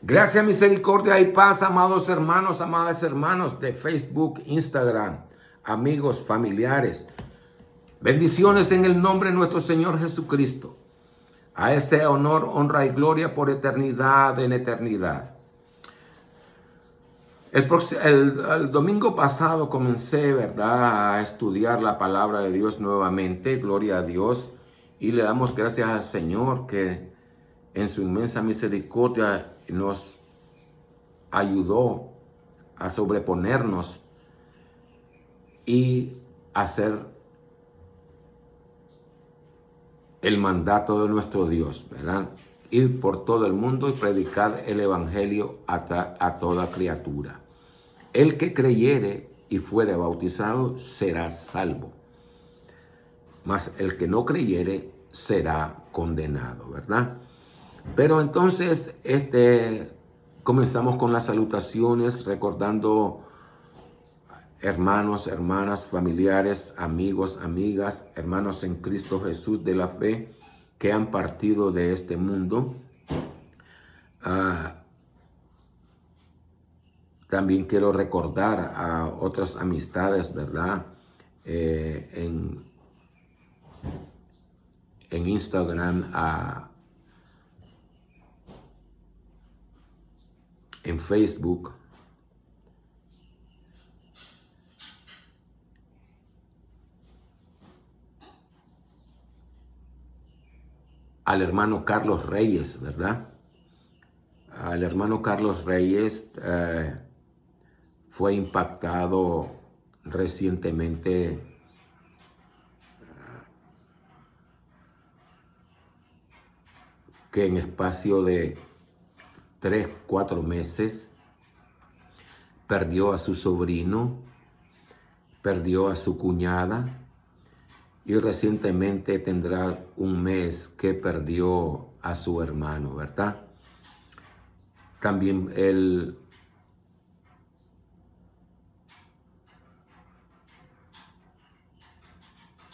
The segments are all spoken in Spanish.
Gracias, misericordia y paz, amados hermanos, amadas hermanos de Facebook, Instagram, amigos, familiares. Bendiciones en el nombre de nuestro Señor Jesucristo. A ese honor, honra y gloria por eternidad en eternidad. El domingo pasado comencé, ¿verdad?, a estudiar la palabra de Dios nuevamente. Gloria a Dios. Y le damos gracias al Señor que en su inmensa misericordia nos ayudó a sobreponernos y hacer el mandato de nuestro Dios, ¿verdad? Ir por todo el mundo y predicar el evangelio a toda criatura. El que creyere y fuere bautizado será salvo, mas el que no creyere será condenado, ¿verdad? Pero entonces comenzamos con las salutaciones, recordando hermanos, hermanas, familiares, amigos, amigas, hermanos en Cristo Jesús de la fe que han partido de este mundo. También quiero recordar a otras amistades, ¿verdad? En Instagram, en Facebook. Al hermano Carlos Reyes, ¿verdad? Al hermano Carlos Reyes fue impactado recientemente que en espacio de 3-4 meses perdió a su sobrino, perdió a su cuñada y recientemente tendrá un mes que perdió a su hermano, ¿verdad? También él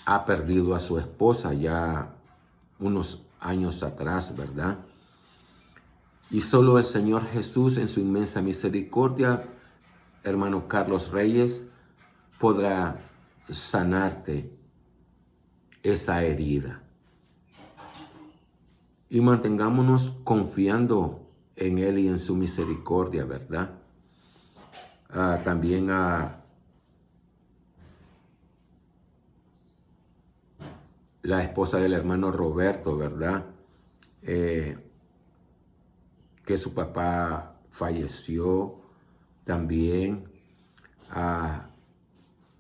ha perdido a su esposa ya unos años atrás, ¿verdad? Y solo el Señor Jesús en su inmensa misericordia, hermano Carlos Reyes, podrá sanarte esa herida. Y mantengámonos confiando en Él y en su misericordia, ¿verdad? También a la esposa del hermano Roberto, ¿verdad? Que su papá falleció. También a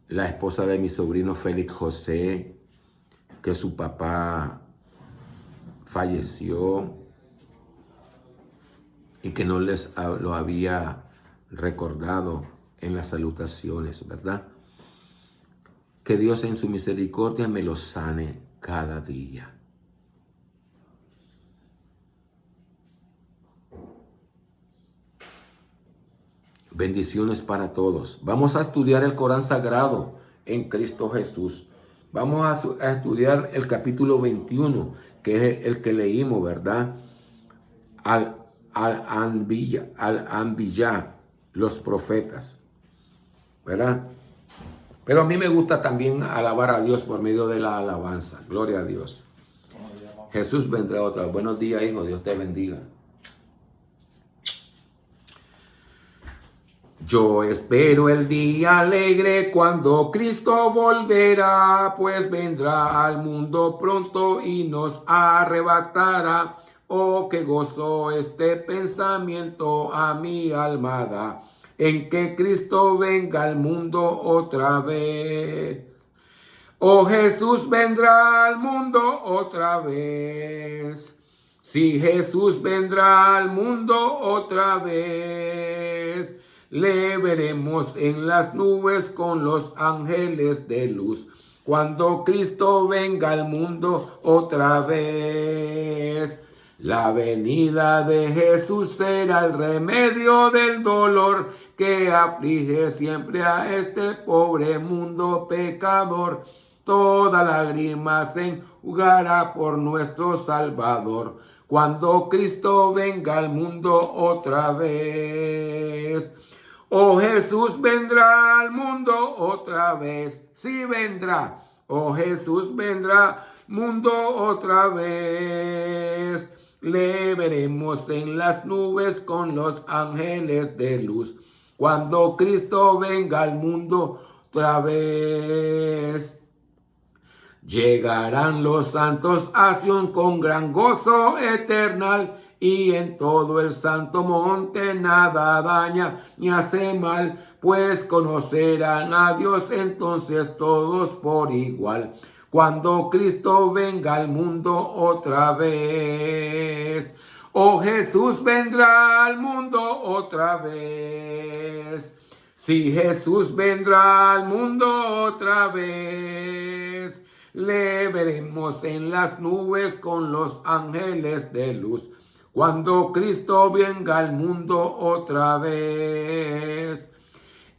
la esposa de mi sobrino Félix José, que su papá falleció y que no les lo había recordado en las salutaciones, ¿verdad? Que Dios en su misericordia me los sane cada día. Bendiciones para todos. Vamos a estudiar el Corán Sagrado en Cristo Jesús. Vamos a estudiar el capítulo 21, que es el que leímos, ¿verdad? Al-Anbiya, los profetas, ¿verdad? Pero a mí me gusta también alabar a Dios por medio de la alabanza. Gloria a Dios. Jesús vendrá otra vez. Buenos días, hijo. Dios te bendiga. Yo espero el día alegre cuando Cristo volverá, pues vendrá al mundo pronto y nos arrebatará. Oh, qué gozo este pensamiento a mi alma da, en que Cristo venga al mundo otra vez. Oh, Jesús vendrá al mundo otra vez. Si Jesús vendrá al mundo otra vez, le veremos en las nubes con los ángeles de luz, cuando Cristo venga al mundo otra vez. La venida de Jesús será el remedio del dolor que aflige siempre a este pobre mundo pecador. Toda lágrima se enjugará por nuestro Salvador, cuando Cristo venga al mundo otra vez. Oh, Jesús vendrá al mundo otra vez, sí vendrá. Oh, Jesús vendrá mundo otra vez. Le veremos en las nubes con los ángeles de luz, cuando Cristo venga al mundo otra vez. Llegarán los santos a Sión con gran gozo eternal, y en todo el santo monte nada daña ni hace mal, pues conocerán a Dios entonces todos por igual, cuando Cristo venga al mundo otra vez. Oh, Jesús vendrá al mundo otra vez. Si Jesús vendrá al mundo otra vez, le veremos en las nubes con los ángeles de luz, cuando Cristo venga al mundo otra vez.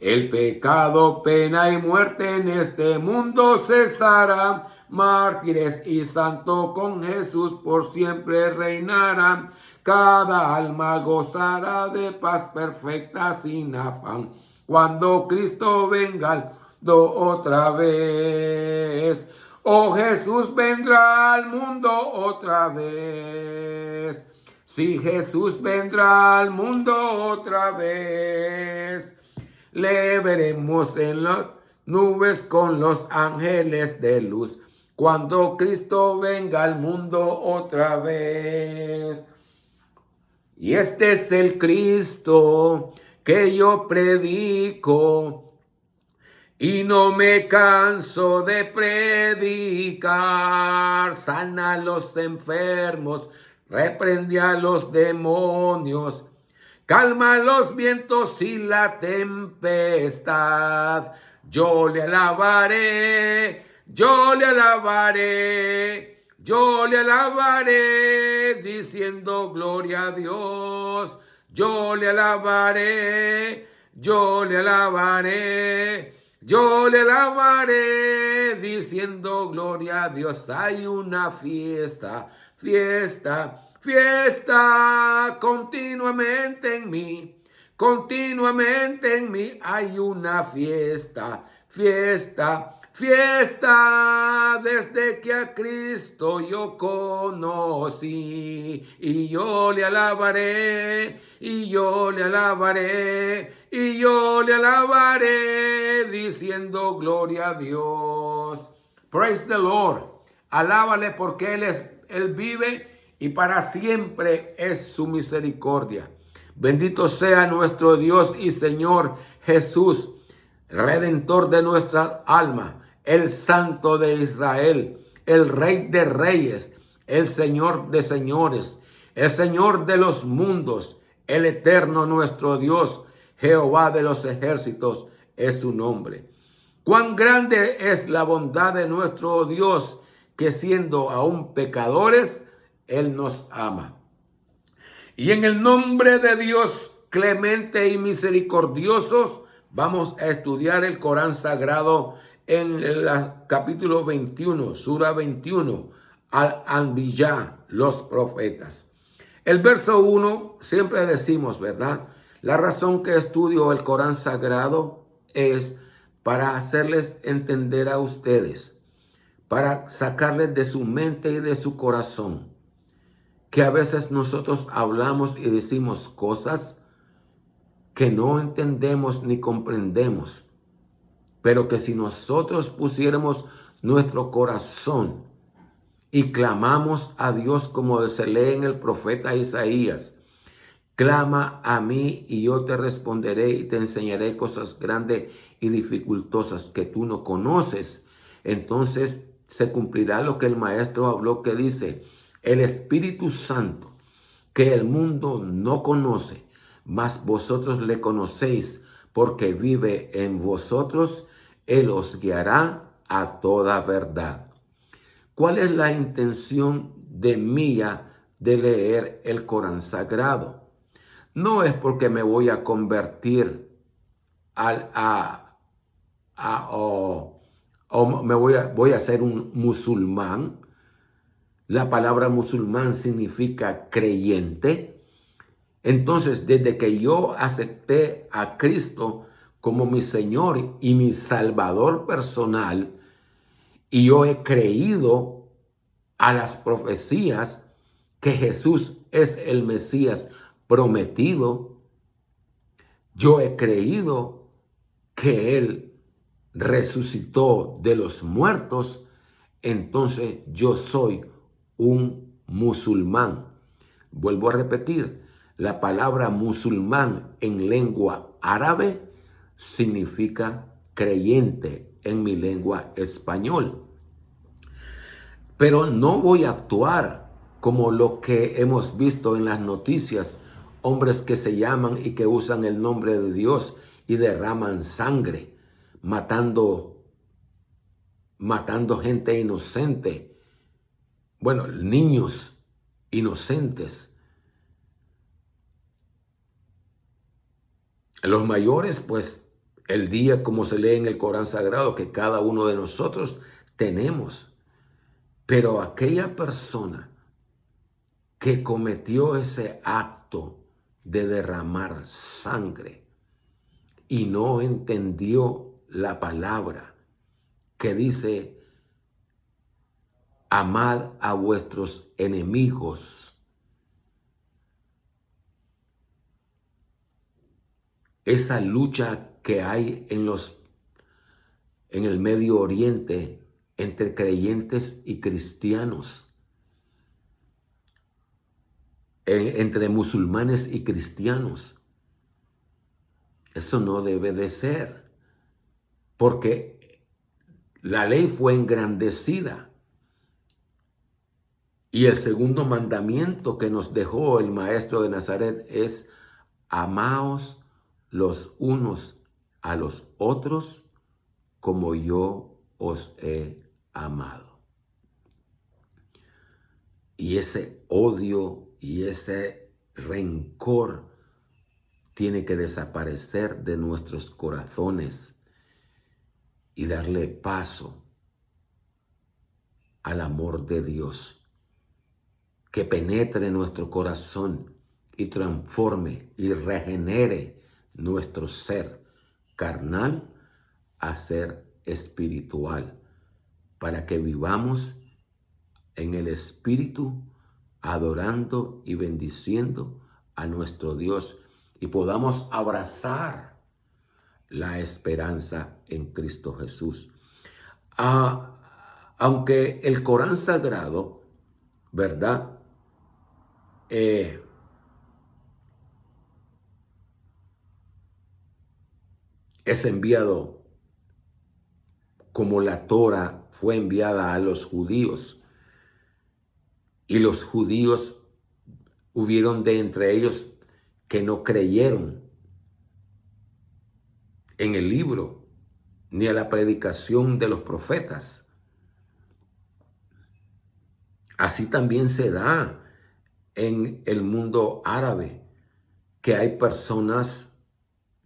El pecado, pena y muerte en este mundo cesará. Mártires y santos con Jesús por siempre reinarán. Cada alma gozará de paz perfecta sin afán, cuando Cristo venga al mundo otra vez. Oh, Jesús vendrá al mundo otra vez. Si Jesús vendrá al mundo otra vez, le veremos en las nubes con los ángeles de luz, cuando Cristo venga al mundo otra vez. Y este es el Cristo que yo predico, y no me canso de predicar. Sana a los enfermos, reprende a los demonios, calma los vientos y la tempestad. Yo le alabaré, yo le alabaré, yo le alabaré, diciendo gloria a Dios. Yo le alabaré, yo le alabaré, yo le alabaré, diciendo gloria a Dios. Hay una fiesta, fiesta, fiesta continuamente en mí, continuamente en mí. Hay una fiesta, fiesta, fiesta, desde que a Cristo yo conocí. Y yo le alabaré, y yo le alabaré, y yo le alabaré, diciendo gloria a Dios. Praise the Lord. Alábale porque Él vive y para siempre es su misericordia. Bendito sea nuestro Dios y Señor Jesús, Redentor de nuestra alma, el Santo de Israel, el Rey de Reyes, el Señor de Señores, el Señor de los mundos, el Eterno nuestro Dios, Jehová de los ejércitos es su nombre. Cuán grande es la bondad de nuestro Dios, que siendo aún pecadores, Él nos ama. Y en el nombre de Dios clemente y misericordiosos, vamos a estudiar el Corán Sagrado en el capítulo 21, Sura 21, Al-Anbiya, los profetas. El verso 1, siempre decimos, ¿verdad? La razón que estudio el Corán Sagrado es para hacerles entender a ustedes, para sacarles de su mente y de su corazón, que a veces nosotros hablamos y decimos cosas que no entendemos ni comprendemos, pero que si nosotros pusiéramos nuestro corazón y clamamos a Dios como se lee en el profeta Isaías, clama a mí y yo te responderé y te enseñaré cosas grandes y dificultosas que tú no conoces. Entonces se cumplirá lo que el maestro habló, que dice: el Espíritu Santo que el mundo no conoce, mas vosotros le conocéis, porque vive en vosotros. Él os guiará a toda verdad. ¿Cuál es la intención mía de leer el Corán Sagrado? No es porque me voy a convertir o voy a ser un musulmán. La palabra musulmán significa creyente. Entonces, desde que yo acepté a Cristo como mi Señor y mi Salvador personal, y yo he creído a las profecías que Jesús es el Mesías prometido, yo he creído que Él resucitó de los muertos, entonces yo soy un musulmán. Vuelvo a repetir, la palabra musulmán en lengua árabe significa creyente en mi lengua español. Pero no voy a actuar como lo que hemos visto en las noticias, hombres que se llaman y que usan el nombre de Dios y derraman sangre, matando gente inocente, bueno, niños inocentes. Los mayores, pues, el día, como se lee en el Corán Sagrado, que cada uno de nosotros tenemos. Pero aquella persona que cometió ese acto de derramar sangre y no entendió la palabra que dice, amad a vuestros enemigos. Esa lucha que hay en el Medio Oriente entre creyentes y cristianos, entre musulmanes y cristianos, eso no debe de ser, porque la ley fue engrandecida. Y el segundo mandamiento que nos dejó el Maestro de Nazaret es: amaos los unos a los otros como yo os he amado. Y ese odio y ese rencor tiene que desaparecer de nuestros corazones y darle paso al amor de Dios, que penetre nuestro corazón y transforme y regenere nuestro ser carnal a ser espiritual, para que vivamos en el Espíritu, adorando y bendiciendo a nuestro Dios y podamos abrazar la esperanza en Cristo Jesús. Aunque el Corán Sagrado, ¿verdad? Es enviado como la Torá fue enviada a los judíos, y los judíos hubieron de entre ellos que no creyeron en el libro ni a la predicación de los profetas. Así también se da en el mundo árabe, que hay personas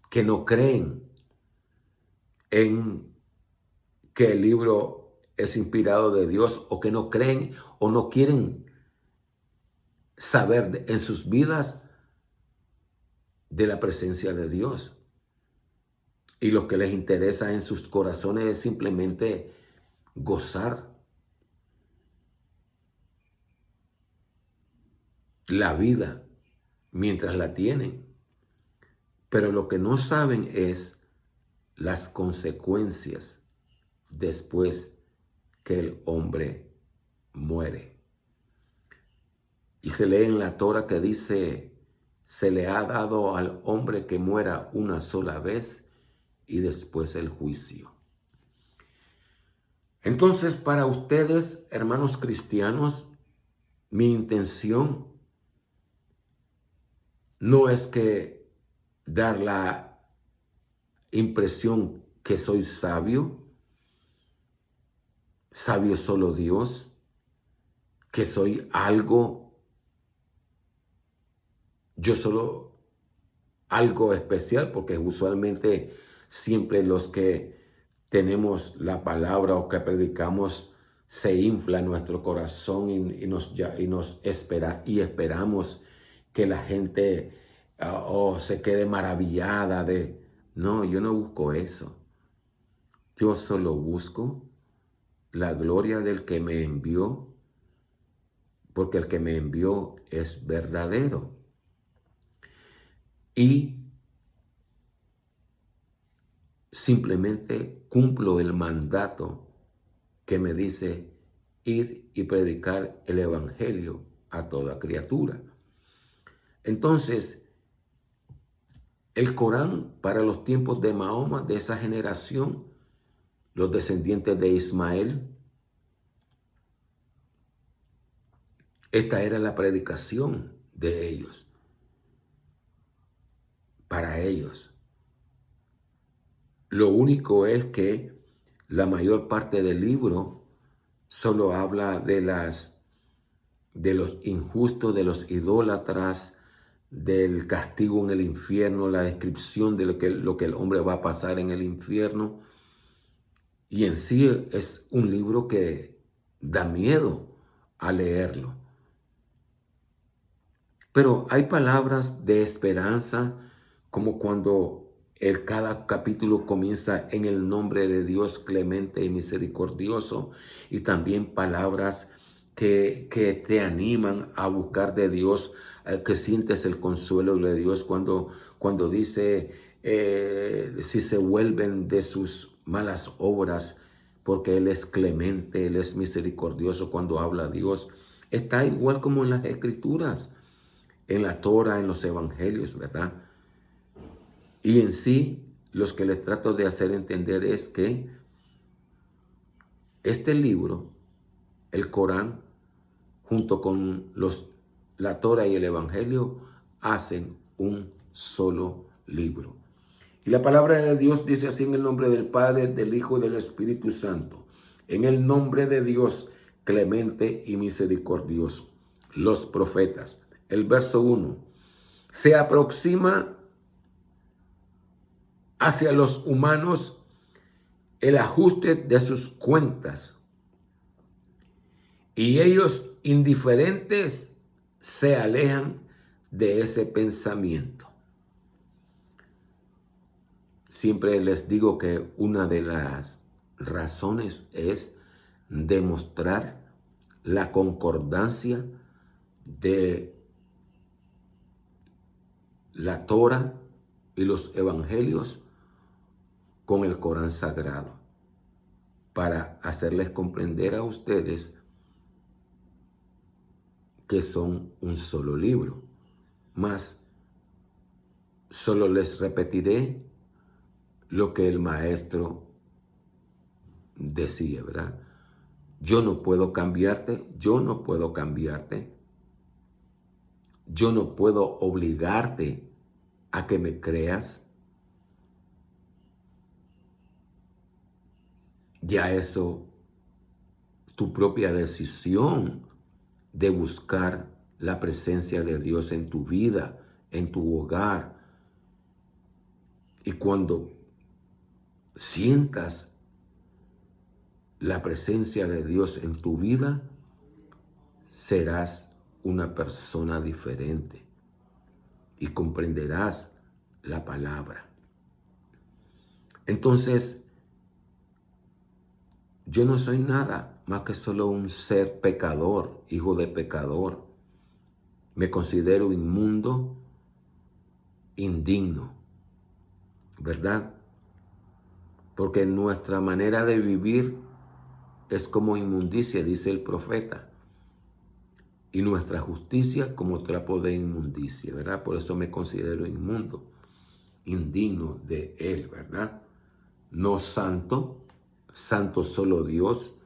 que no creen en que el libro es inspirado de Dios, o que no creen o no quieren saber en sus vidas de la presencia de Dios. Y lo que les interesa en sus corazones es simplemente gozar la vida mientras la tienen. Pero lo que no saben es las consecuencias después que el hombre muere. Y se lee en la Torá que dice: se le ha dado al hombre que muera una sola vez y después el juicio. Entonces, para ustedes, hermanos cristianos, mi intención no es que dar la impresión que soy sabio, sabio solo Dios, que soy algo, yo solo algo especial, porque usualmente siempre los que tenemos la palabra o que predicamos se infla nuestro corazón y esperamos que la gente se quede maravillada de... No, yo no busco eso. Yo solo busco la gloria del que me envió, porque el que me envió es verdadero. Y simplemente cumplo el mandato que me dice ir y predicar el evangelio a toda criatura. Entonces, el Corán para los tiempos de Mahoma, de esa generación, los descendientes de Ismael, esta era la predicación de ellos, para ellos. Lo único es que la mayor parte del libro solo habla de los injustos, de los idólatras, del castigo en el infierno, la descripción de lo que el hombre va a pasar en el infierno. Y en sí es un libro que da miedo a leerlo. Pero hay palabras de esperanza, como cuando cada capítulo comienza en el nombre de Dios clemente y misericordioso, y también palabras que te animan a buscar de Dios, que sientes el consuelo de Dios cuando dice, si se vuelven de sus malas obras, porque Él es clemente, Él es misericordioso. Cuando habla Dios, está igual como en las Escrituras, en la Torah, en los evangelios, ¿verdad? Y en sí, los que les trato de hacer entender es que este libro, el Corán, junto con la Torah y el evangelio, hacen un solo libro. Y la palabra de Dios dice así: en el nombre del Padre, del Hijo y del Espíritu Santo. En el nombre de Dios, clemente y misericordioso. Los profetas. El verso 1. Se aproxima hacia los humanos el ajuste de sus cuentas, y ellos, indiferentes, se alejan de ese pensamiento. Siempre les digo que una de las razones es demostrar la concordancia de la Torah y los evangelios con el Corán sagrado, para hacerles comprender a ustedes que son un solo libro. Mas solo les repetiré lo que el maestro decía, ¿verdad? Yo no puedo cambiarte, yo no puedo cambiarte, yo no puedo obligarte a que me creas. Ya eso, tu propia decisión de buscar la presencia de Dios en tu vida, en tu hogar. Y cuando sientas la presencia de Dios en tu vida, serás una persona diferente y comprenderás la palabra. Entonces, yo no soy nada más que solo un ser pecador, hijo de pecador. Me considero inmundo, indigno, ¿verdad? Porque nuestra manera de vivir es como inmundicia, dice el profeta, y nuestra justicia como trapo de inmundicia, ¿verdad? Por eso me considero inmundo, indigno de Él, ¿verdad? No santo, santo solo Dios.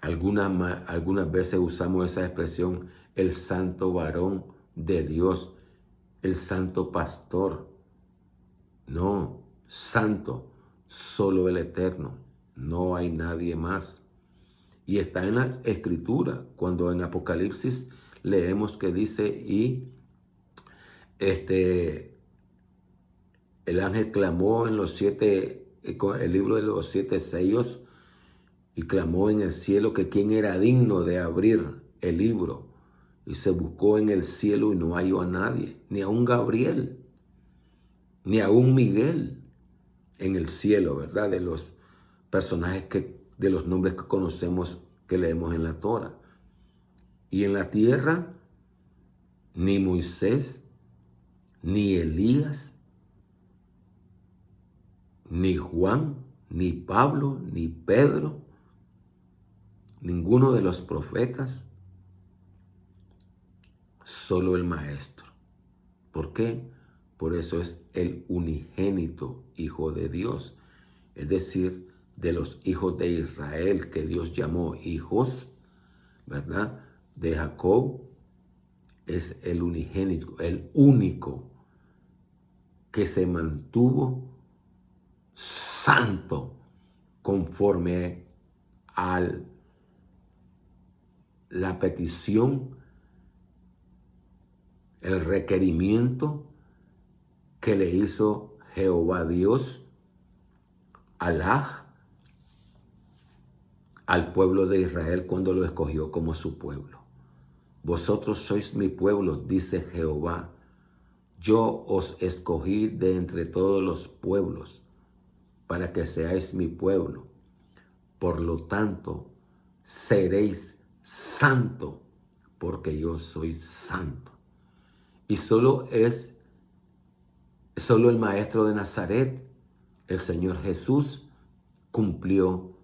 Algunas veces usamos esa expresión, el santo varón de Dios, el santo pastor. No, santo, solo el Eterno, no hay nadie más. Y está en la Escritura, cuando en Apocalipsis leemos que dice, y el ángel clamó en el libro de los 7 sellos, y clamó en el cielo que quién era digno de abrir el libro. Y se buscó en el cielo y no halló a nadie, ni a un Gabriel, ni a un Miguel en el cielo, ¿verdad? De los personajes de los nombres que conocemos, que leemos en la Torah. Y en la tierra, ni Moisés, ni Elías, ni Juan, ni Pablo, ni Pedro, ninguno de los profetas, solo el Maestro. ¿Por qué? Por eso es el unigénito Hijo de Dios, es decir, de los hijos de Israel que Dios llamó hijos, ¿verdad? De Jacob, es el unigénito, el único que se mantuvo santo conforme a la petición, el requerimiento que le hizo Jehová Dios, Alá, al pueblo de Israel cuando lo escogió como su pueblo. Vosotros sois mi pueblo, dice Jehová. Yo os escogí de entre todos los pueblos para que seáis mi pueblo. Por lo tanto, seréis santo, porque yo soy santo. Y solo el Maestro de Nazaret, el Señor Jesús, cumplió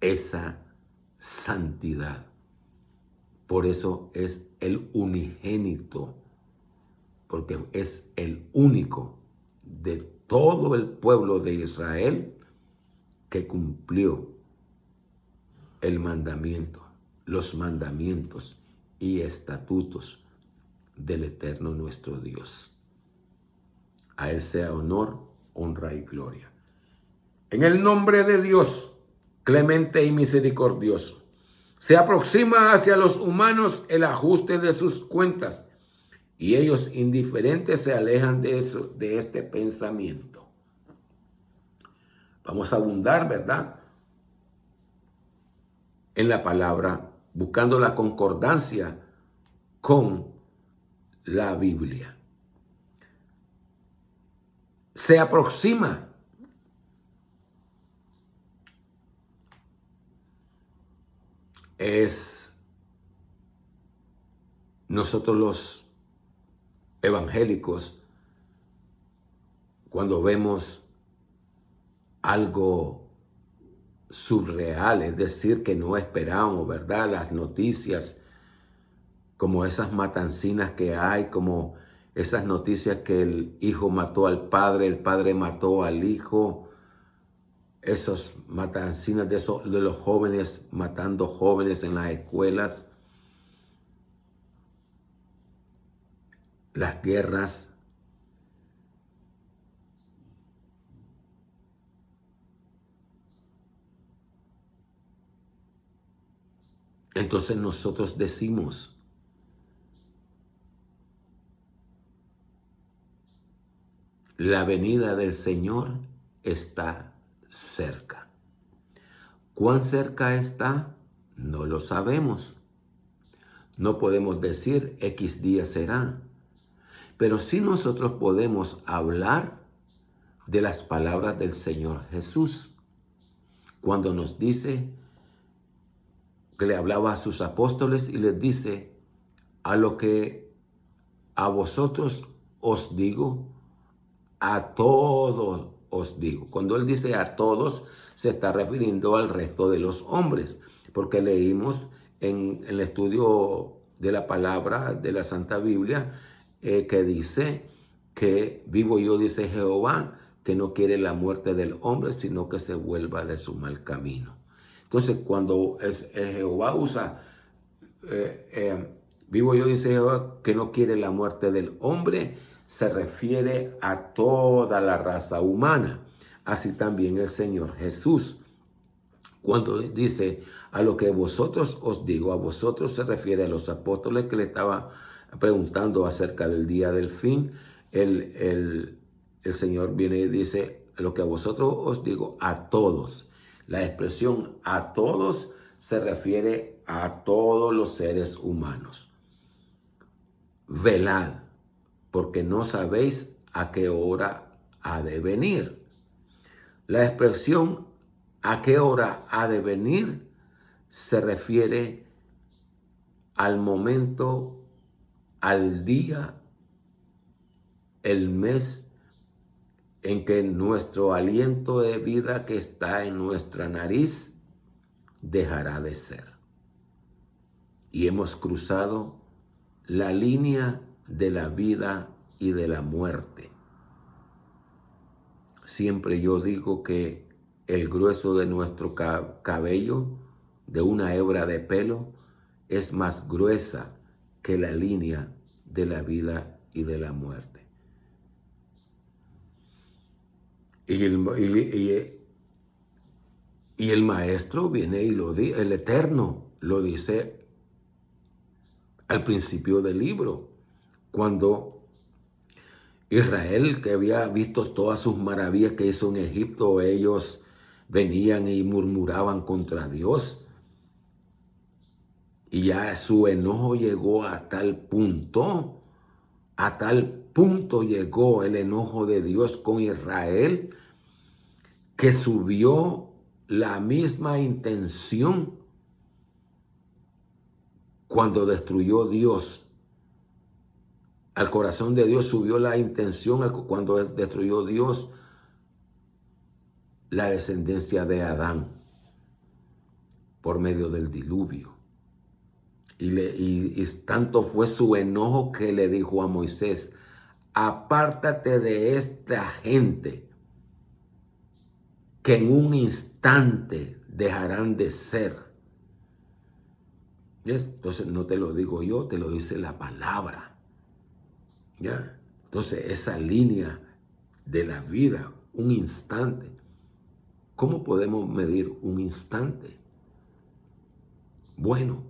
esa santidad. Por eso es el unigénito, porque es el único de todo el pueblo de Israel que cumplió el mandamiento, los mandamientos y estatutos del eterno nuestro Dios. A Él sea honor, honra y gloria. En el nombre de Dios, clemente y misericordioso, se aproxima hacia los humanos el ajuste de sus cuentas y ellos indiferentes se alejan de este pensamiento. Vamos a abundar, ¿verdad?, en la palabra, buscando la concordancia con la Biblia. Se aproxima. Es nosotros los evangélicos, cuando vemos algo surreal, es decir, que no esperábamos, ¿verdad? Las noticias, como esas matancinas que hay, como esas noticias que el hijo mató al padre, el padre mató al hijo, esas matancinas de los jóvenes matando jóvenes en las escuelas, las guerras. Entonces nosotros decimos, la venida del Señor está cerca. ¿Cuán cerca está? No lo sabemos. No podemos decir X día será. Pero sí nosotros podemos hablar de las palabras del Señor Jesús, cuando nos dice que le hablaba a sus apóstoles y les dice, a lo que a vosotros os digo, a todos os digo. Cuando él dice a todos, se está refiriendo al resto de los hombres, porque leímos en el estudio de la palabra de la Santa Biblia, que dice que vivo yo, dice Jehová, que no quiere la muerte del hombre, sino que se vuelva de su mal camino. Entonces, cuando Jehová usa, vivo yo, dice Jehová, que no quiere la muerte del hombre, se refiere a toda la raza humana. Así también el Señor Jesús, cuando dice a lo que vosotros os digo, a vosotros se refiere a los apóstoles que le estaba preguntando acerca del día del fin. El Señor viene y dice, lo que a vosotros os digo, a todos. La expresión a todos se refiere a todos los seres humanos. Velad, porque no sabéis a qué hora ha de venir. La expresión a qué hora ha de venir se refiere al momento, al día, el mes en que nuestro aliento de vida que está en nuestra nariz dejará de ser. Y hemos cruzado la línea de la vida y de la muerte. Siempre yo digo que el grueso de nuestro cabello, de una hebra de pelo, es más gruesa que la línea de la vida y de la muerte. Y el maestro viene y lo dice, el Eterno lo dice al principio del libro, cuando Israel, que había visto todas sus maravillas que hizo en Egipto, ellos venían y murmuraban contra Dios. Y ya su enojo llegó a tal punto llegó el enojo de Dios con Israel, que subió la misma intención cuando destruyó Dios. Al corazón de Dios subió la intención cuando destruyó Dios la descendencia de Adán por medio del diluvio. Y tanto fue su enojo que le dijo a Moisés: apártate de esta gente, que en un instante dejarán de ser. Entonces no te lo digo yo, te lo dice la palabra. ¿Ya? Entonces esa línea de la vida, un instante. ¿Cómo podemos medir un instante? Bueno,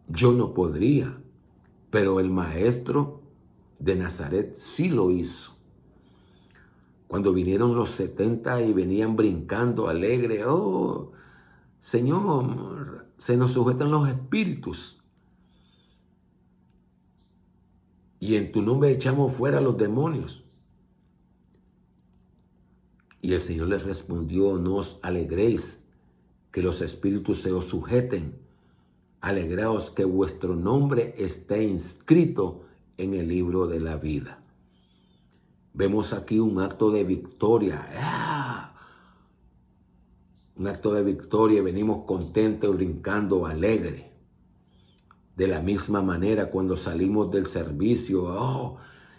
yo no podría, pero el maestro de Nazaret sí lo hizo. Cuando vinieron los 70 y venían brincando alegre, oh, Señor, se nos sujetan los espíritus. Y en tu nombre echamos fuera los demonios. Y el Señor les respondió: no os alegréis que los espíritus se os sujeten. Alegraos que vuestro nombre esté inscrito en el libro de la vida. Vemos aquí un acto de victoria. Un acto de victoria, y venimos contentos, brincando, alegre. De la misma manera, cuando salimos del servicio,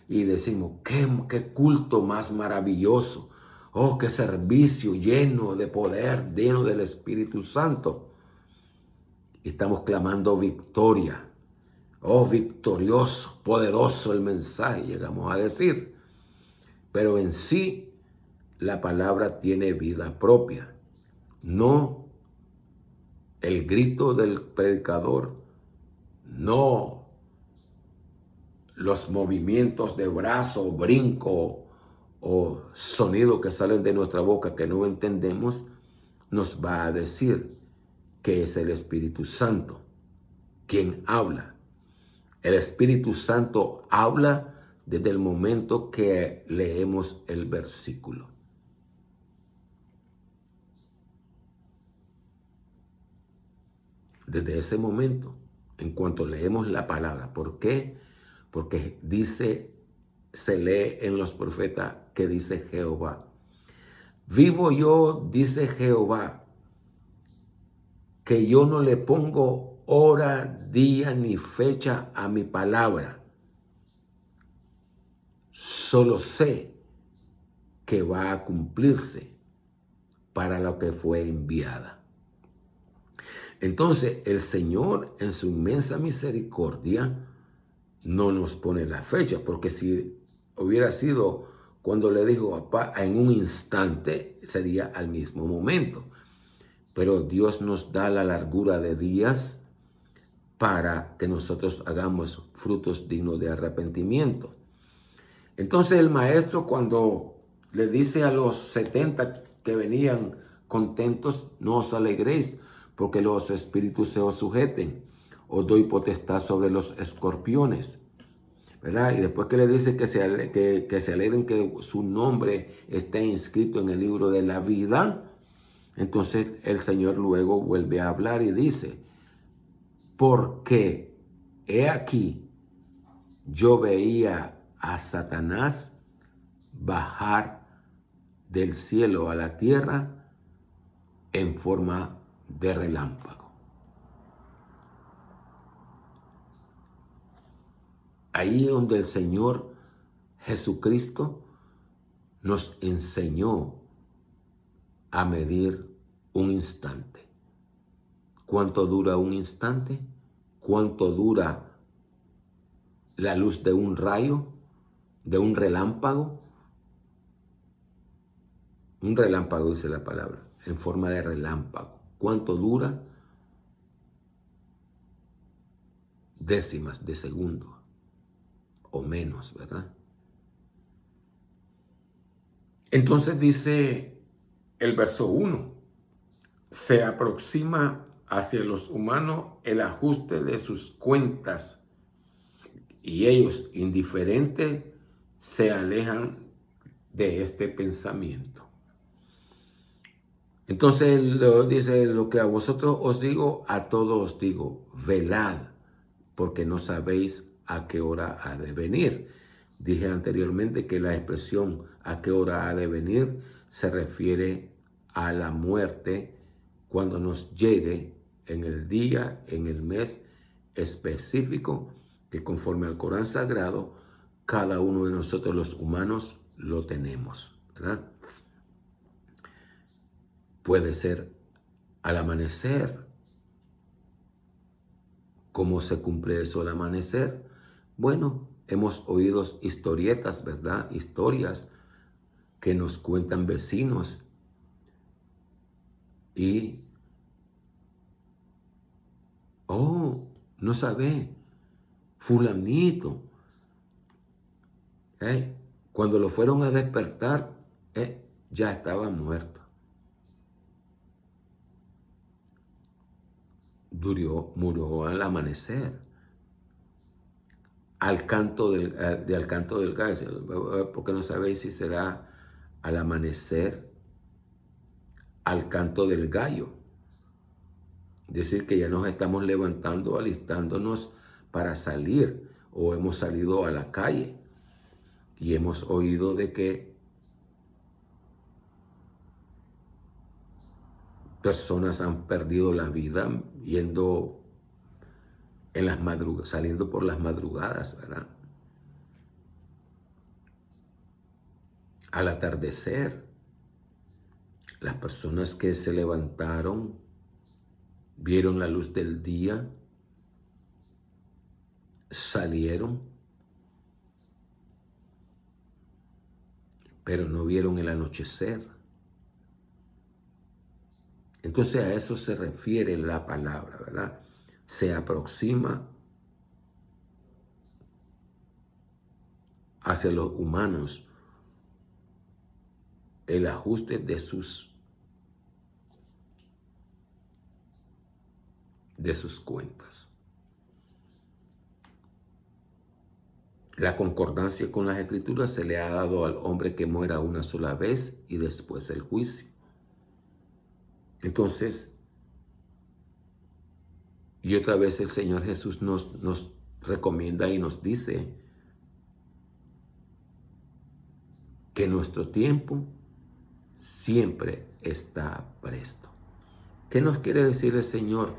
y decimos: qué culto más maravilloso. Oh, qué servicio lleno de poder, lleno del Espíritu Santo. Estamos clamando victoria. Oh, victorioso, poderoso el mensaje, llegamos a decir. Pero en sí, la palabra tiene vida propia. No el grito del predicador, no los movimientos de brazo, brinco o sonido que salen de nuestra boca que no entendemos, nos va a decir que es el Espíritu Santo quien habla. El Espíritu Santo habla desde el momento que leemos el versículo. Desde ese momento, en cuanto leemos la palabra. ¿Por qué? Porque se lee en los profetas que dice Jehová: vivo yo, dice Jehová, que yo no le pongo hora, día ni fecha a mi palabra. Solo sé que va a cumplirse para lo que fue enviada. Entonces el Señor, en su inmensa misericordia, no nos pone la fecha, porque si hubiera sido cuando le dijo papá en un instante, sería al mismo momento. Pero Dios nos da la largura de días para que nosotros hagamos frutos dignos de arrepentimiento. Entonces el maestro, cuando le dice a los 70 que venían contentos, no os alegréis, porque los espíritus se os sujeten. Os doy potestad sobre los escorpiones, ¿verdad? Y después que le dice que se alegren que su nombre esté inscrito en el libro de la vida, entonces el Señor luego vuelve a hablar y dice, porque he aquí, yo veía a Satanás bajar del cielo a la tierra en forma de relámpago. Ahí donde el Señor Jesucristo nos enseñó a medir un instante. ¿Cuánto dura un instante? ¿Cuánto dura la luz de un rayo, de un relámpago? Un relámpago dice la palabra, en forma de relámpago. ¿Cuánto dura? Décimas de segundo o menos, ¿verdad? Entonces dice el verso 1, se aproxima hacia los humanos el ajuste de sus cuentas y ellos, indiferentes, se alejan de este pensamiento. Entonces dice, lo que a vosotros os digo, a todos os digo, velad, porque no sabéis a qué hora ha de venir. Dije anteriormente que la expresión a qué hora ha de venir se refiere a la muerte cuando nos llegue en el día, en el mes específico, que conforme al Corán Sagrado, cada uno de nosotros los humanos lo tenemos, ¿verdad? Puede ser al amanecer. ¿Cómo se cumple eso al amanecer? Bueno, hemos oído historietas, ¿verdad? Historias que nos cuentan vecinos y, oh, no sabe, fulanito, cuando lo fueron a despertar, ya estaba muerto. Murió al amanecer. Al canto del gallo, porque no sabéis si será al amanecer, al canto del gallo. Es decir, que ya nos estamos levantando, alistándonos para salir, o hemos salido a la calle y hemos oído de que personas han perdido la vida yendo en las madrugadas, saliendo por las madrugadas, ¿verdad? Al atardecer, las personas que se levantaron, vieron la luz del día, salieron, pero no vieron el anochecer. Entonces a eso se refiere la palabra, ¿verdad? Se aproxima hacia los humanos el ajuste de sus cuentas. La concordancia con las Escrituras se le ha dado al hombre que muera una sola vez y después el juicio. Entonces, y otra vez el Señor Jesús nos recomienda y nos dice que nuestro tiempo siempre está presto. ¿Qué nos quiere decir el Señor?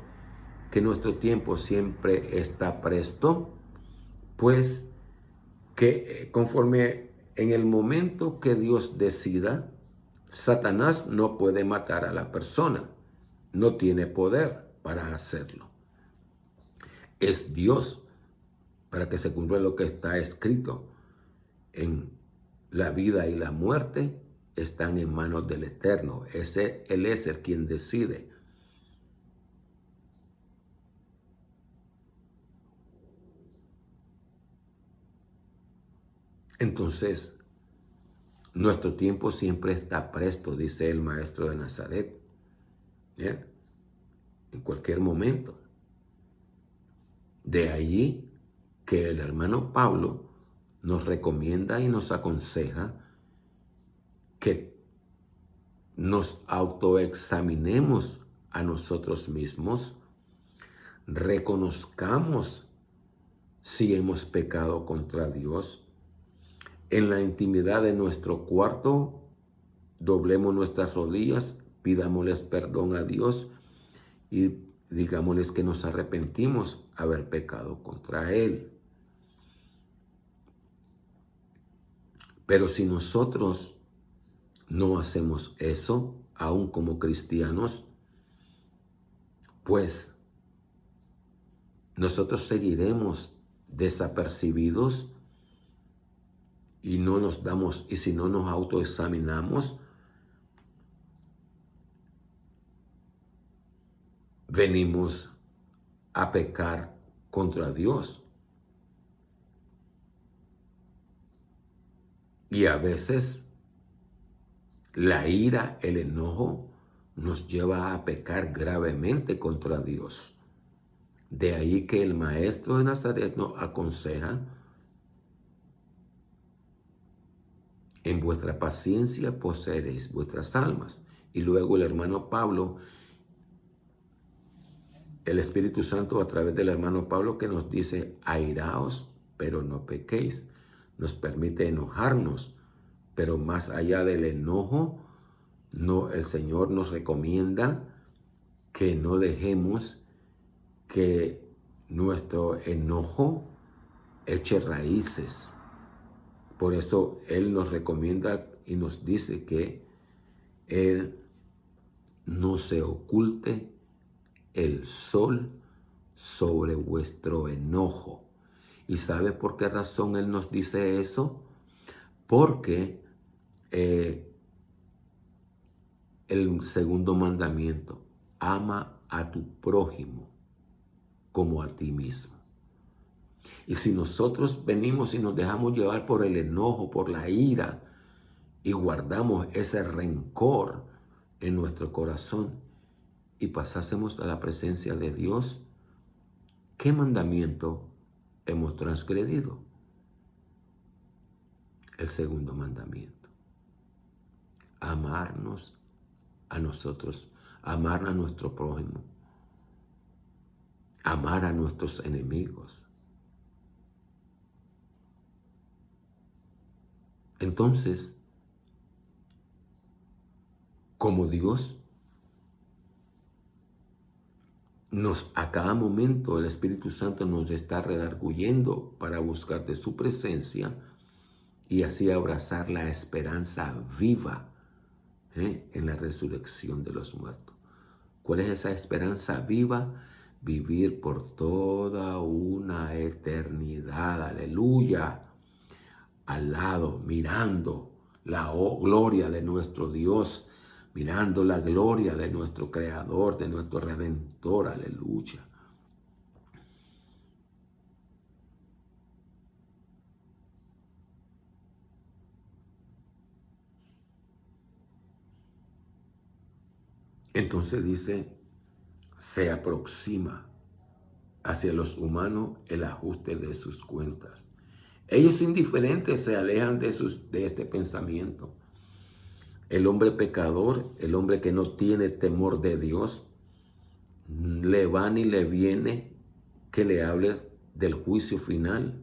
Que nuestro tiempo siempre está presto. Pues que conforme en el momento que Dios decida, Satanás no puede matar a la persona. No tiene poder para hacerlo. Es Dios para que se cumpla lo que está escrito. En la vida y la muerte están en manos del Eterno. Él es el quien decide. Entonces, Nuestro tiempo siempre está presto, dice el Maestro de Nazaret. ¿Ya? En cualquier momento. De allí que el hermano Pablo nos recomienda y nos aconseja que nos autoexaminemos a nosotros mismos, reconozcamos si hemos pecado contra Dios. En la intimidad de nuestro cuarto, doblemos nuestras rodillas, pidámosles perdón a Dios y digámosles que nos arrepentimos haber pecado contra Él. Pero si nosotros no hacemos eso, aún como cristianos, pues nosotros seguiremos desapercibidos y si no nos autoexaminamos, venimos a pecar contra Dios. Y a veces la ira, el enojo, nos lleva a pecar gravemente contra Dios. De ahí que el Maestro de Nazaret nos aconseja: en vuestra paciencia poseeréis vuestras almas. Y luego el hermano Pablo, el Espíritu Santo a través del hermano Pablo, que nos dice: airaos, pero no pequéis. Nos permite enojarnos, pero más allá del enojo, el Señor nos recomienda que no dejemos que nuestro enojo eche raíces. Por eso Él nos recomienda y nos dice que Él no se oculte el sol sobre vuestro enojo. ¿Y sabe por qué razón Él nos dice eso? Porque el segundo mandamiento: ama a tu prójimo como a ti mismo. Y si nosotros venimos y nos dejamos llevar por el enojo, por la ira, y guardamos ese rencor en nuestro corazón y pasásemos a la presencia de Dios, ¿qué mandamiento hemos transgredido? El segundo mandamiento: amarnos a nosotros, amar a nuestro prójimo, amar a nuestros enemigos. Entonces, como Dios a cada momento el Espíritu Santo nos está redarguyendo para buscar de su presencia y así abrazar la esperanza viva en la resurrección de los muertos. ¿Cuál es esa esperanza viva? Vivir por toda una eternidad, aleluya, al lado, mirando la gloria de nuestro Dios, mirando la gloria de nuestro Creador, de nuestro Redentor, aleluya. Entonces dice: se aproxima hacia los humanos el ajuste de sus cuentas. Ellos indiferentes se alejan de este pensamiento. El hombre pecador, el hombre que no tiene temor de Dios, le va ni le viene que le hables del juicio final.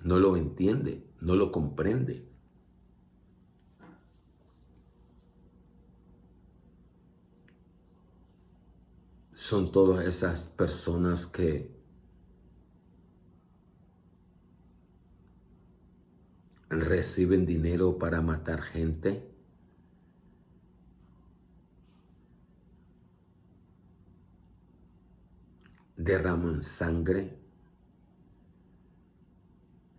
No lo entiende, no lo comprende. Son todas esas personas que reciben dinero para matar gente, derraman sangre.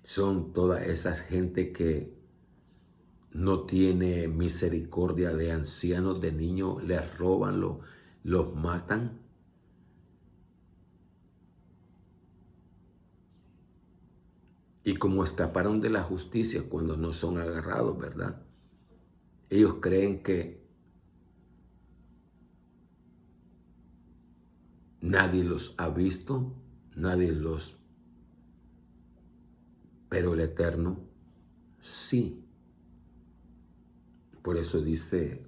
Son toda esa gente que no tiene misericordia de ancianos, de niños, les roban, los matan. Y como escaparon de la justicia cuando no son agarrados, ¿verdad? Ellos creen que nadie los ha visto, nadie los... Pero el Eterno sí. Por eso dice,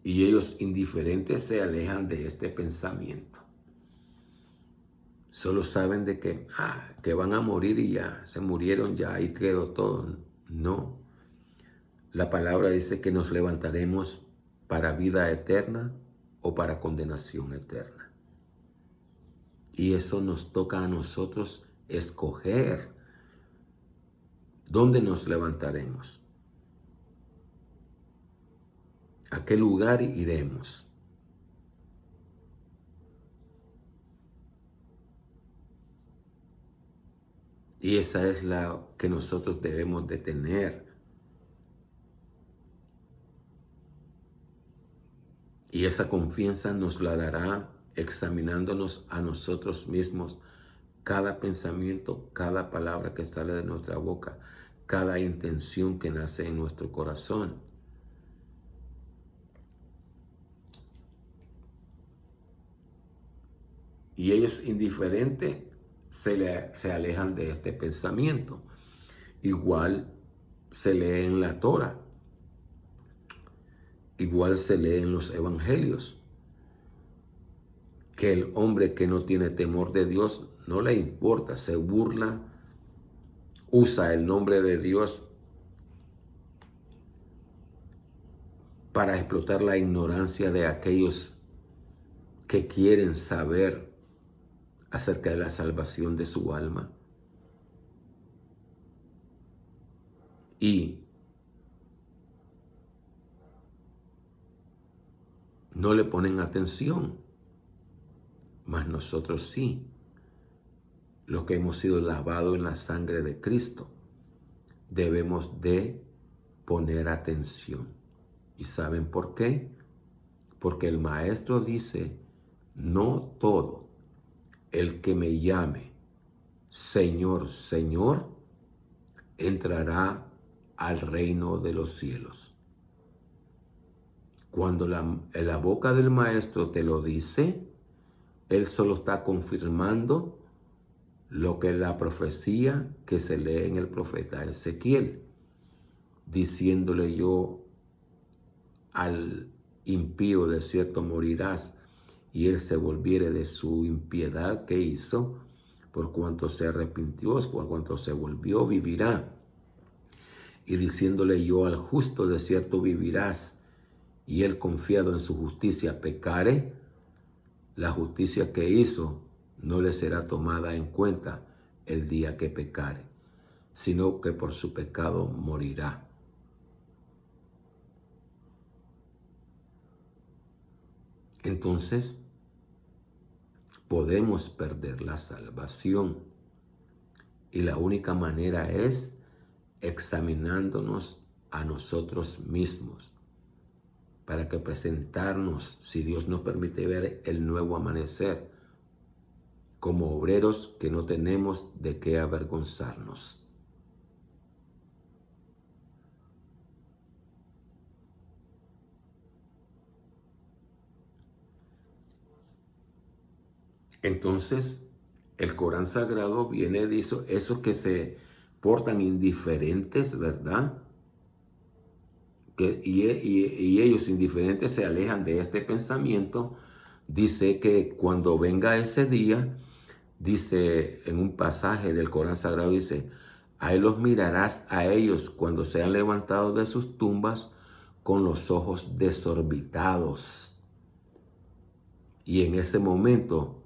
y ellos indiferentes se alejan de este pensamiento. Solo saben de que van a morir y ya, se murieron ya, ahí quedó todo. No. La palabra dice que nos levantaremos para vida eterna o para condenación eterna. Y eso nos toca a nosotros escoger dónde nos levantaremos, a qué lugar iremos. Y esa es la que nosotros debemos de tener. Y esa confianza nos la dará examinándonos a nosotros mismos, cada pensamiento, cada palabra que sale de nuestra boca, cada intención que nace en nuestro corazón. Y ellos indiferentes se alejan de este pensamiento. Igual se lee en la Torah, igual se lee en los evangelios, que el hombre que no tiene temor de Dios no le importa, se burla, usa el nombre de Dios para explotar la ignorancia de aquellos que quieren saber acerca de la salvación de su alma. Y no le ponen atención, mas nosotros sí, los que hemos sido lavados en la sangre de Cristo, debemos de poner atención. ¿Y saben por qué? Porque el Maestro dice, no todo el que me llame Señor, Señor, entrará al reino de los cielos. Cuando la boca del Maestro te lo dice, Él solo está confirmando lo que es la profecía que se lee en el profeta Ezequiel, diciéndole yo al impío de cierto morirás, y él se volviere de su impiedad que hizo, por cuanto se arrepintió, por cuanto se volvió, vivirá. Y diciéndole yo al justo de cierto vivirás, y él confiado en su justicia pecare, la justicia que hizo no le será tomada en cuenta el día que pecare, sino que por su pecado morirá. Entonces, podemos perder la salvación. Y la única manera es examinándonos a nosotros mismos, para que presentarnos, si Dios nos permite ver el nuevo amanecer, como obreros que no tenemos de qué avergonzarnos. Entonces, el Corán Sagrado viene, dice, esos que se portan indiferentes, ¿verdad? Y ellos indiferentes se alejan de este pensamiento. Dice que cuando venga ese día, dice en un pasaje del Corán Sagrado, dice, ahí los mirarás a ellos cuando sean levantados de sus tumbas con los ojos desorbitados. Y en ese momento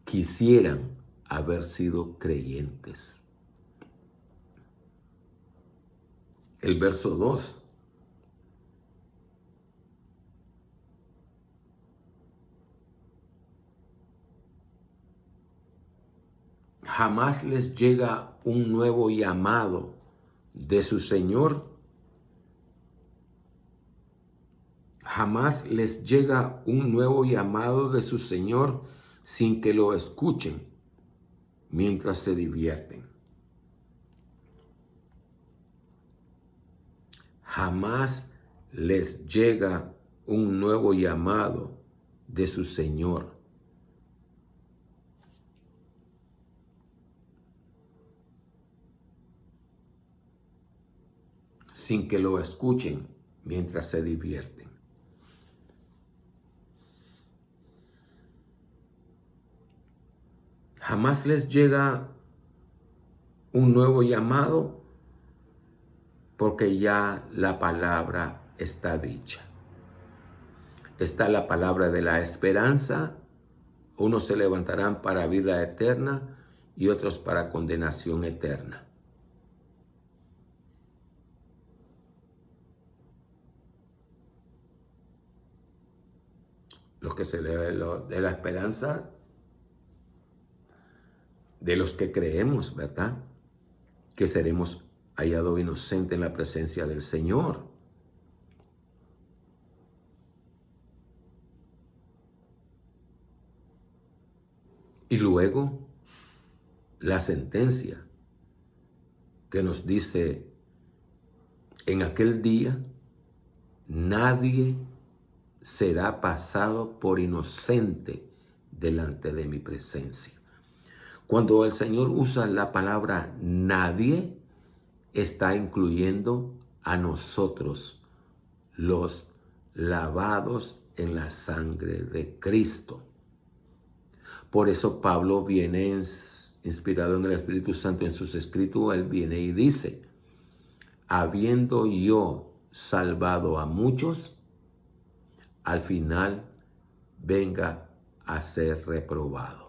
quisieran haber sido creyentes. El verso 2. Jamás les llega un nuevo llamado de su Señor. Jamás les llega un nuevo llamado de su Señor sin que lo escuchen. mientras se divierten. Jamás les llega un nuevo llamado de su Señor. Sin que lo escuchen mientras se divierten. Jamás les llega un nuevo llamado porque ya la palabra está dicha. Está la palabra de la esperanza. Unos se levantarán para vida eterna y otros para condenación eterna. Los que se de la esperanza de los que creemos, ¿verdad? Que seremos hallados inocentes en la presencia del Señor. Y luego la sentencia que nos dice, en aquel día nadie será pasado por inocente delante de mi presencia. Cuando el Señor usa la palabra nadie, está incluyendo a nosotros, los lavados en la sangre de Cristo. Por eso Pablo viene inspirado en el Espíritu Santo en sus escritos, él viene y dice, habiendo yo salvado a muchos, al final venga a ser reprobado.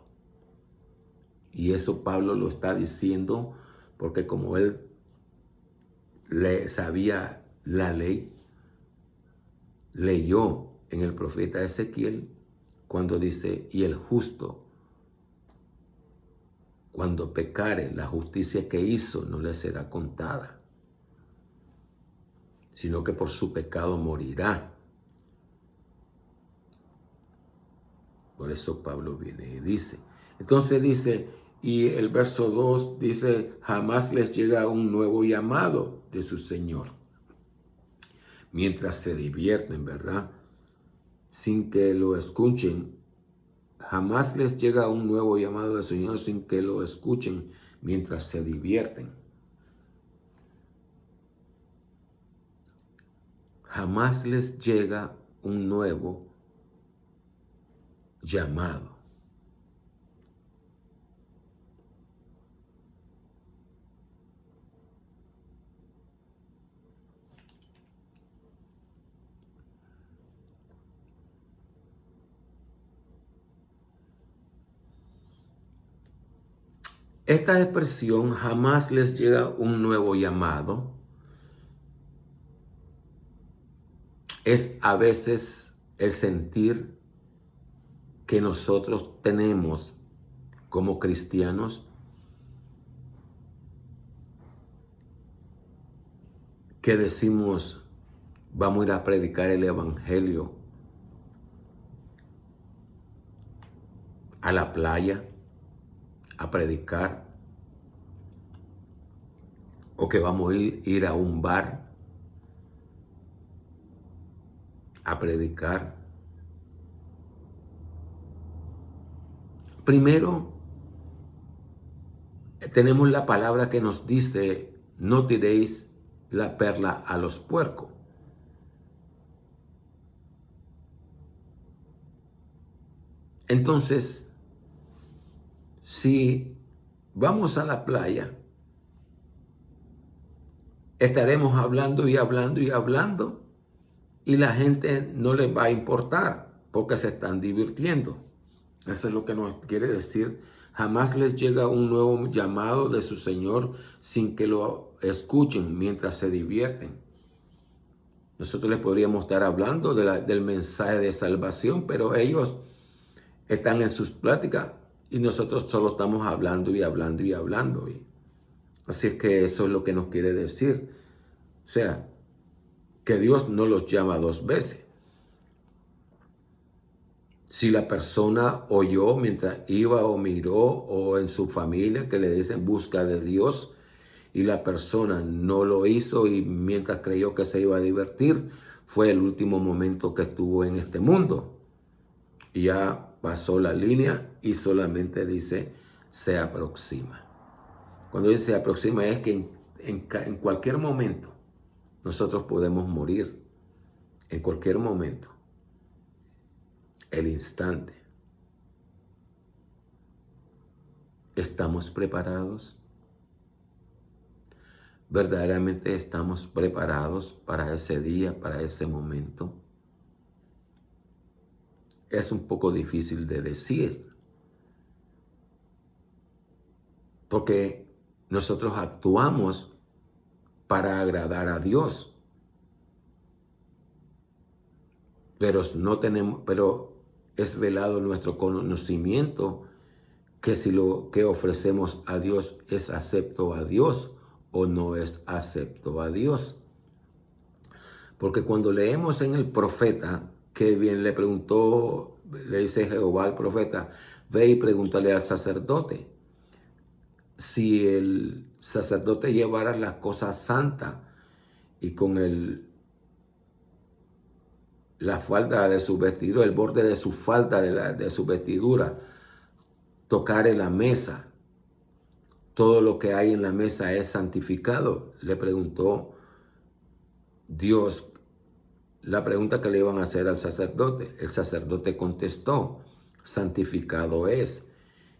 Y eso Pablo lo está diciendo porque como él sabía la ley, leyó en el profeta Ezequiel cuando dice, y el justo, cuando pecare, la justicia que hizo no le será contada, sino que por su pecado morirá. Por eso Pablo viene y dice. Entonces dice, y el verso 2 dice, jamás les llega un nuevo llamado de su Señor. Mientras se divierten, ¿verdad? Sin que lo escuchen. Jamás les llega un nuevo llamado del Señor sin que lo escuchen mientras se divierten. Jamás les llega un nuevo llamado. Esta expresión, jamás les llega un nuevo llamado, es a veces el sentir que nosotros tenemos como cristianos, que decimos, vamos a ir a predicar el evangelio a la playa, a predicar, o que vamos a ir a un bar a predicar. Primero, tenemos la palabra que nos dice, no tiréis la perla a los puercos. Entonces, si vamos a la playa, estaremos hablando y hablando y hablando y la gente no les va a importar porque se están divirtiendo. Eso es lo que nos quiere decir. Jamás les llega un nuevo llamado de su Señor sin que lo escuchen mientras se divierten. Nosotros les podríamos estar hablando del mensaje de salvación, pero ellos están en sus pláticas y nosotros solo estamos hablando y hablando y hablando. Así es que eso es lo que nos quiere decir. O sea, que Dios no los llama dos veces. Si la persona oyó mientras iba o miró o en su familia que le dicen busca de Dios y la persona no lo hizo y mientras creyó que se iba a divertir, fue el último momento que estuvo en este mundo. Y ya pasó la línea y solamente dice se aproxima. Cuando dice se aproxima es que en cualquier momento nosotros podemos morir. En cualquier momento. El instante. ¿Estamos preparados? ¿Verdaderamente estamos preparados para ese día, para ese momento? Es un poco difícil de decir, porque nosotros actuamos para agradar a Dios, pero es velado nuestro conocimiento que si lo que ofrecemos a Dios es acepto a Dios o no es acepto a Dios. Porque cuando leemos en el profeta, que bien le preguntó, le dice Jehová al profeta, ve y pregúntale al sacerdote. Si el sacerdote llevara las cosas santas y con la falda de su vestidura, el borde de su falda de su vestidura, tocare la mesa, todo lo que hay en la mesa es santificado, le preguntó Dios la pregunta que le iban a hacer al sacerdote. El sacerdote contestó, santificado es.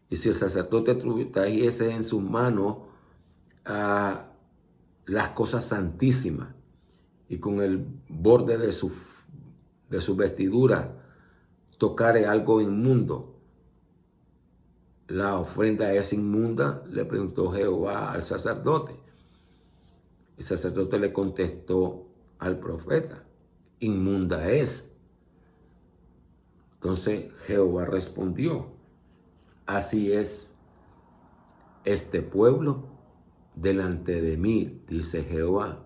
Y si el sacerdote trajese en sus manos las cosas santísimas y con el borde de su vestidura tocare algo inmundo, ¿la ofrenda es inmunda? Le preguntó Jehová al sacerdote. El sacerdote le contestó al profeta, inmunda es. Entonces Jehová respondió, así es este pueblo delante de mí, dice Jehová,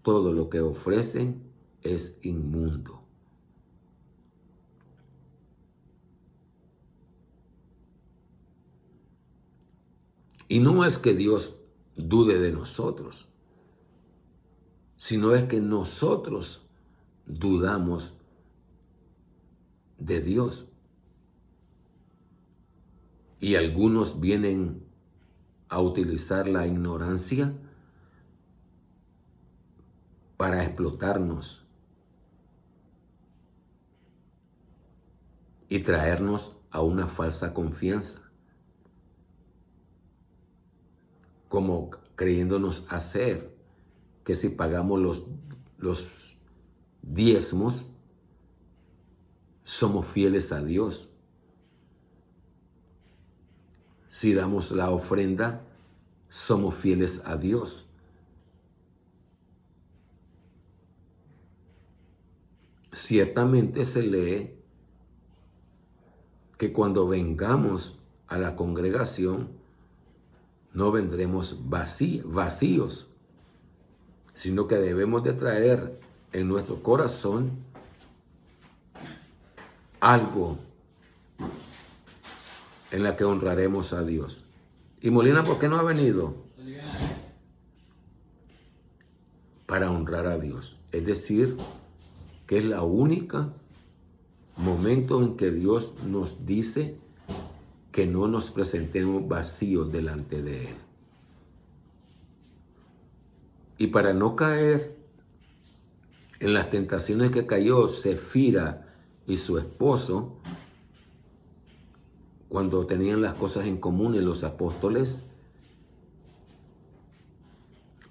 todo lo que ofrecen es inmundo. Y no es que Dios dude de nosotros, sino es que nosotros dudamos de Dios. Y algunos vienen a utilizar la ignorancia para explotarnos y traernos a una falsa confianza, como creyéndonos hacer que si pagamos los diezmos, somos fieles a Dios. Si damos la ofrenda, somos fieles a Dios. Ciertamente se lee que cuando vengamos a la congregación, no vendremos vacíos, sino que debemos de traer en nuestro corazón algo en la que honraremos a Dios. Y Molina, ¿por qué no ha venido? Para honrar a Dios. Es decir, que es la única momento en que Dios nos dice que no nos presentemos vacíos delante de Él. Y para no caer en las tentaciones que cayó Sefira y su esposo, cuando tenían las cosas en común en los apóstoles,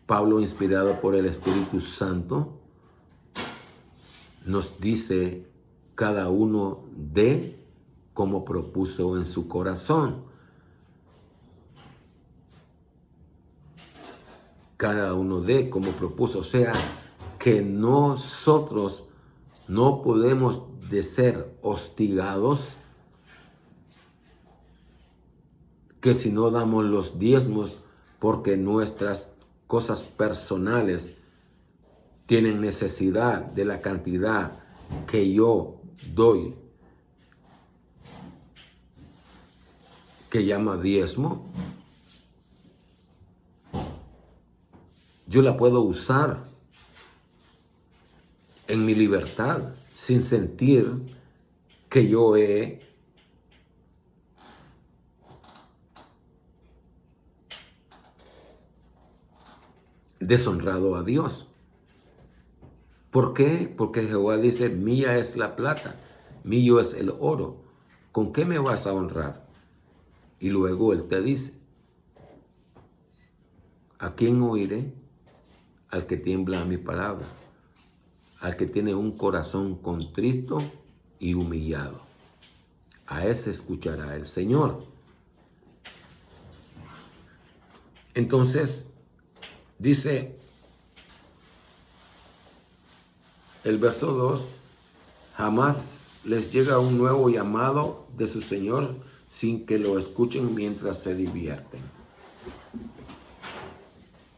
Pablo, inspirado por el Espíritu Santo, nos dice cada uno de como propuso en su corazón. Cada uno de como propuso. O sea, que nosotros no podemos de ser hostigados, que si no damos los diezmos porque nuestras cosas personales tienen necesidad de la cantidad que yo doy que llama diezmo, yo la puedo usar en mi libertad sin sentir que yo he deshonrado a Dios. ¿Por qué? Porque Jehová dice, mía es la plata, mío es el oro. ¿Con qué me vas a honrar? Y luego Él te dice, ¿a quién oiré? Al que tiembla a mi palabra, al que tiene un corazón contrito y humillado. A ese escuchará el Señor. Entonces, dice el verso 2, jamás les llega un nuevo llamado de su Señor sin que lo escuchen mientras se divierten.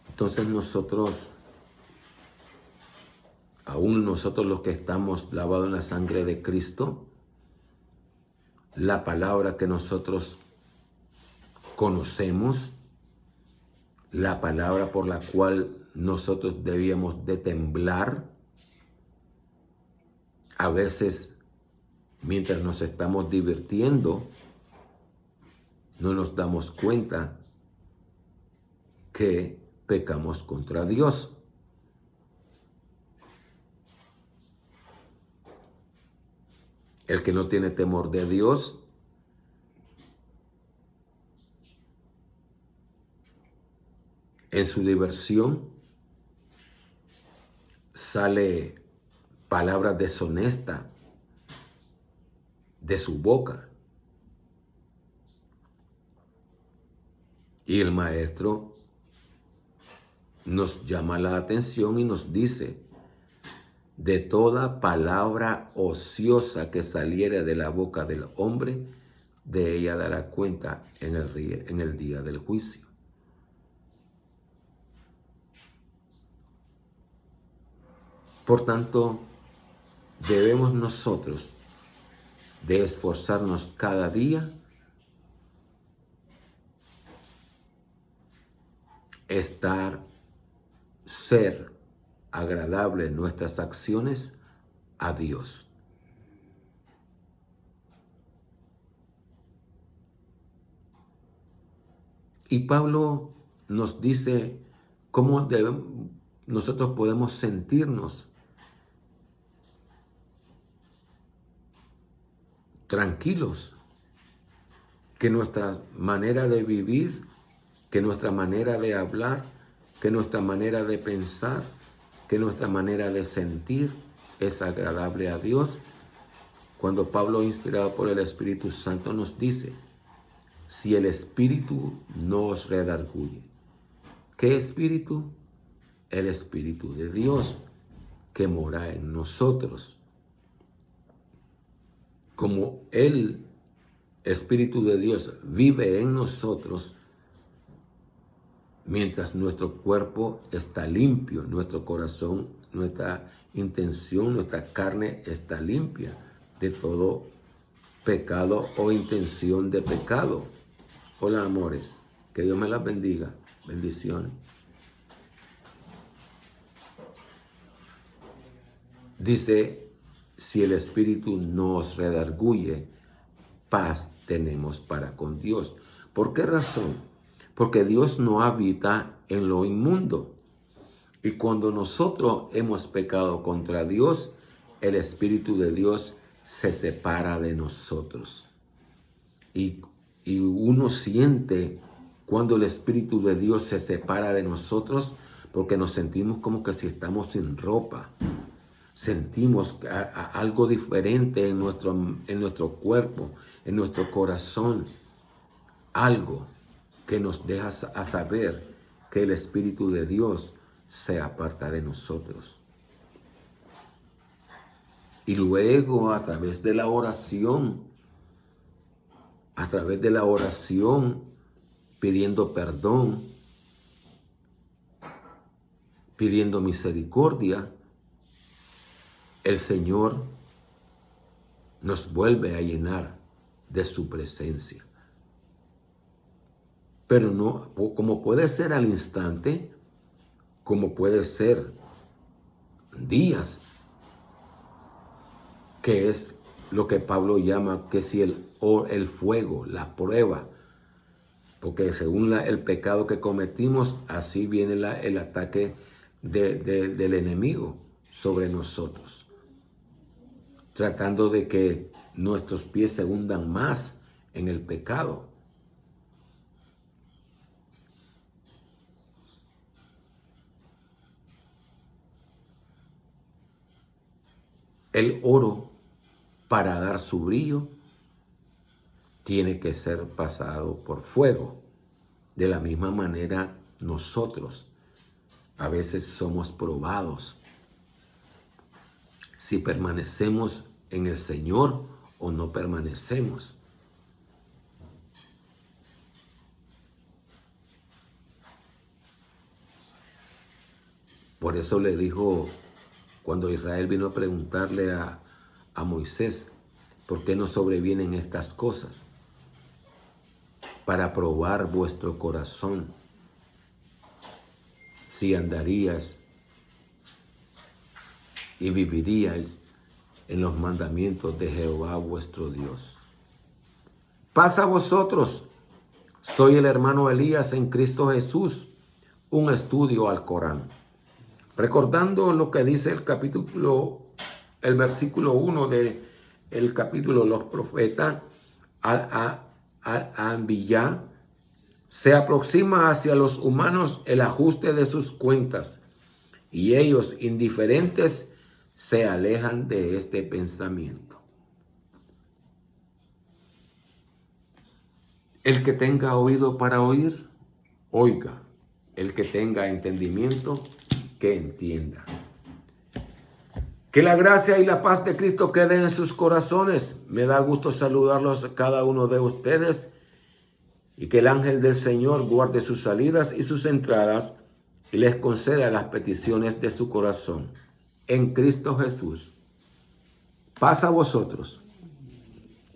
Entonces nosotros, aún nosotros los que estamos lavados en la sangre de Cristo, la palabra que nosotros conocemos, la palabra por la cual nosotros debíamos de temblar, a veces mientras nos estamos divirtiendo, no nos damos cuenta que pecamos contra Dios. El que no tiene temor de Dios en su diversión sale palabras deshonestas de su boca. Y el maestro nos llama la atención y nos dice, de toda palabra ociosa que saliere de la boca del hombre, de ella dará cuenta en el día del juicio. Por tanto, debemos nosotros de esforzarnos cada día, ser agradable en nuestras acciones a Dios. Y Pablo nos dice cómo nosotros podemos sentirnos tranquilos, que nuestra manera de vivir, que nuestra manera de hablar, que nuestra manera de pensar, que nuestra manera de sentir es agradable a Dios. Cuando Pablo, inspirado por el Espíritu Santo, nos dice, si el Espíritu no os redarguye. ¿Qué Espíritu? El Espíritu de Dios que mora en nosotros. Como el Espíritu de Dios vive en nosotros, mientras nuestro cuerpo está limpio, nuestro corazón, nuestra intención, nuestra carne está limpia de todo pecado o intención de pecado. Hola, amores, que Dios me las bendiga. Bendición. Dice, si el Espíritu nos redarguye, paz tenemos para con Dios. ¿Por qué razón? Porque Dios no habita en lo inmundo. Y cuando nosotros hemos pecado contra Dios, el Espíritu de Dios se separa de nosotros. Y uno siente cuando el Espíritu de Dios se separa de nosotros, porque nos sentimos como que si estamos sin ropa. Sentimos algo diferente en nuestro cuerpo, en nuestro corazón. Algo que nos deja a saber que el Espíritu de Dios se aparta de nosotros. Y luego a través de la oración, pidiendo perdón, pidiendo misericordia, el Señor nos vuelve a llenar de su presencia. pero no, como puede ser al instante, como puede ser días, que es lo que Pablo llama que si el fuego, la prueba, porque según el pecado que cometimos, así viene el ataque del enemigo sobre nosotros, tratando de que nuestros pies se hundan más en el pecado. El oro, para dar su brillo, tiene que ser pasado por fuego. De la misma manera, nosotros a veces somos probados si permanecemos en el Señor o no permanecemos. Por eso le dijo, cuando Israel vino a preguntarle a Moisés, ¿por qué no sobrevienen estas cosas? Para probar vuestro corazón, si andarías y viviríais en los mandamientos de Jehová vuestro Dios. Paz a vosotros, soy el hermano Elías en Cristo Jesús, un estudio al Corán. Recordando lo que dice el versículo 1 del capítulo, los profetas, al-Anbiya, se aproxima hacia los humanos el ajuste de sus cuentas, y ellos, indiferentes, se alejan de este pensamiento. El que tenga oído para oír, oiga. El que tenga entendimiento, que entienda. Que la gracia y la paz de Cristo queden en sus corazones. Me da gusto saludarlos a cada uno de ustedes, y que el ángel del Señor guarde sus salidas y sus entradas y les conceda las peticiones de su corazón. En Cristo Jesús. Paz a vosotros.